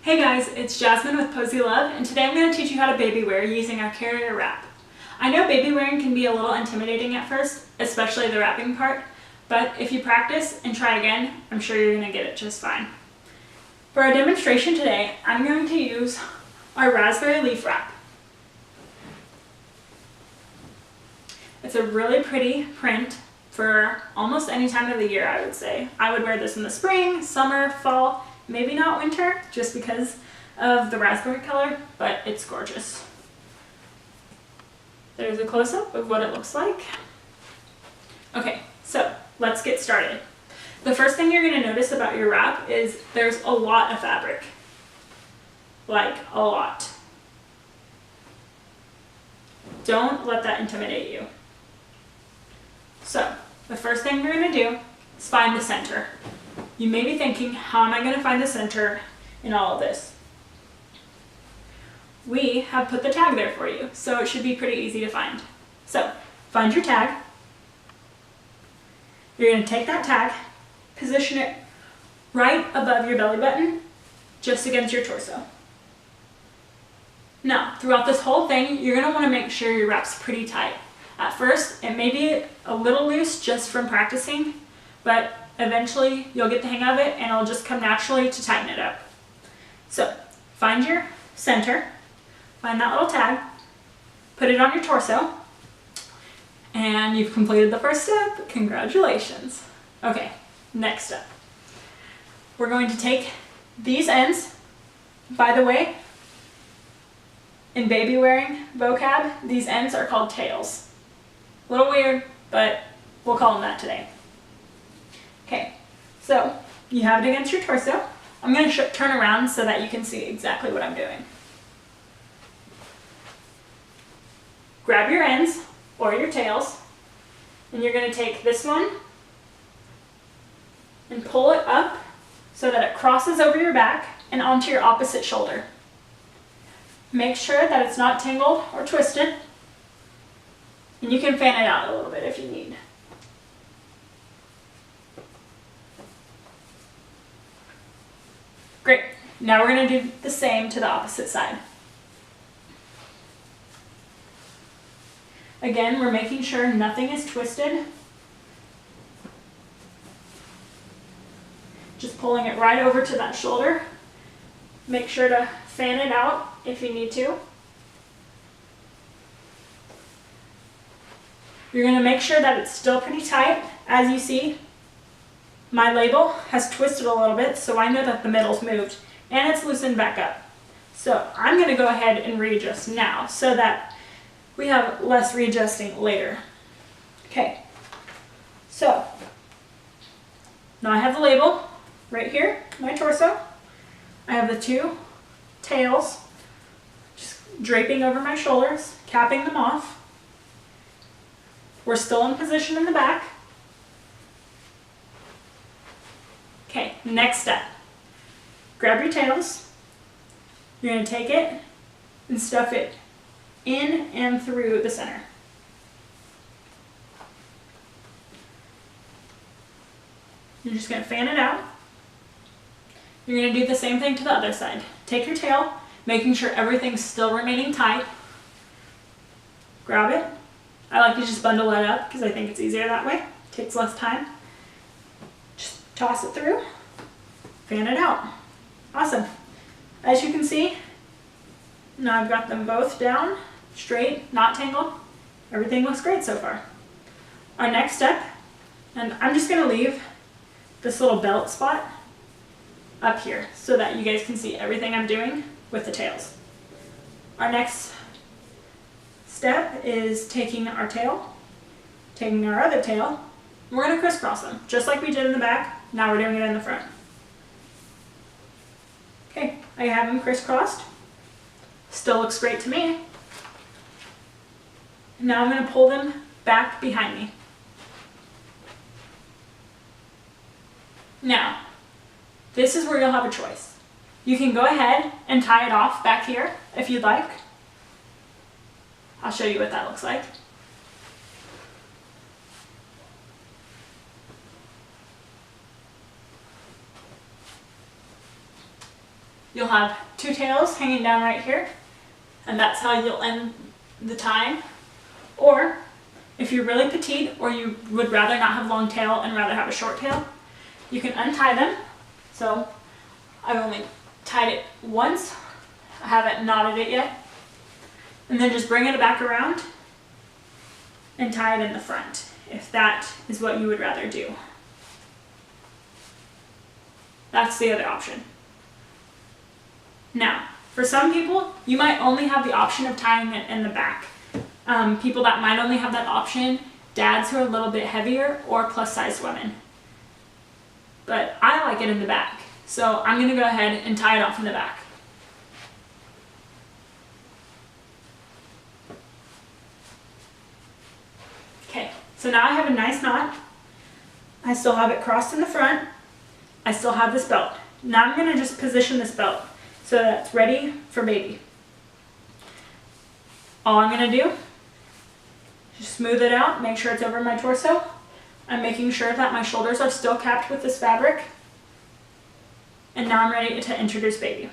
Hey guys, it's Jasmine with Posy Love, and today I'm going to teach you how to baby wear using our carrier wrap. I know baby wearing can be a little intimidating at first, especially the wrapping part, but if you practice and try again, I'm sure you're going to get it just fine. For our demonstration today, I'm going to use our raspberry leaf wrap. It's a really pretty print for almost any time of the year, I would say. I would wear this in the spring, summer, fall, maybe not winter, just because of the raspberry color, but it's gorgeous. There's a close-up of what it looks like. Okay, so let's get started. The first thing you're going to notice about your wrap is there's a lot of fabric. Like, a lot. Don't let that intimidate you. So, the first thing we're going to do is find the center. You may be thinking, how am I going to find the center in all of this? We have put the tag there for you, so it should be pretty easy to find. So, find your tag. You're going to take that tag, position it right above your belly button, just against your torso. Now, throughout this whole thing, you're going to want to make sure your wrap's pretty tight. At first, it may be a little loose just from practicing, but eventually you'll get the hang of it and it'll just come naturally to tighten it up. So, find your center, find that little tag, put it on your torso, and you've completed the first step. Congratulations. Okay, next step. We're going to take these ends. By the way, in baby wearing vocab, these ends are called tails. A little weird, but we'll call them that today. Okay, so you have it against your torso. I'm going to turn around so that you can see exactly what I'm doing. Grab your ends, or your tails, and you're going to take this one and pull it up so that it crosses over your back and onto your opposite shoulder. Make sure that it's not tangled or twisted, and you can fan it out a little bit if you need. Great. Now we're going to do the same to the opposite side. Again, we're making sure nothing is twisted. Just pulling it right over to that shoulder. Make sure to fan it out if you need to. You're going to make sure that it's still pretty tight. As you see, my label has twisted a little bit, so I know that the middle's moved and it's loosened back up. So I'm going to go ahead and readjust now so that we have less readjusting later. Okay, so now I have the label right here, my torso. I have the two tails just draping over my shoulders, capping them off. We're still in position in the back. Okay, next step. Grab your tails. You're going to take it and stuff it in and through the center. You're just going to fan it out. You're going to do the same thing to the other side. Take your tail, making sure everything's still remaining tight. Grab it. I like to just bundle it up because I think it's easier that way. Takes less time. Just toss it through, fan it out. Awesome. As you can see, now I've got them both down, straight, not tangled. Everything looks great so far. Our next step, and I'm just going to leave this little belt spot up here so that you guys can see everything I'm doing with the tails. Our next step is taking our tail, taking our other tail, and we're going to crisscross them, just like we did in the back. Now we're doing it in the front. Okay, I have them crisscrossed. Still looks great to me. Now I'm going to pull them back behind me. Now, this is where you'll have a choice. You can go ahead and tie it off back here if you'd like. I'll show you what that looks like. You'll have 2 tails hanging down right here, and that's how you'll end the tying. Or if you're really petite or you would rather not have long tail and rather have a short tail, you can untie them. So I've only tied it once, I haven't knotted it yet, and then just bring it back around and tie it in the front, if that is what you would rather do. That's the other option. Now, for some people, you might only have the option of tying it in the back. People that might only have that option, dads who are a little bit heavier or plus sized women. But I like it in the back, so I'm going to go ahead and tie it off in the back. Okay, so now I have a nice knot. I still have it crossed in the front. I still have this belt. Now I'm going to just position this belt so that it's ready for baby. All I'm going to do, just smooth it out, make sure it's over my torso. I'm making sure that my shoulders are still capped with this fabric. And now I'm ready to introduce baby.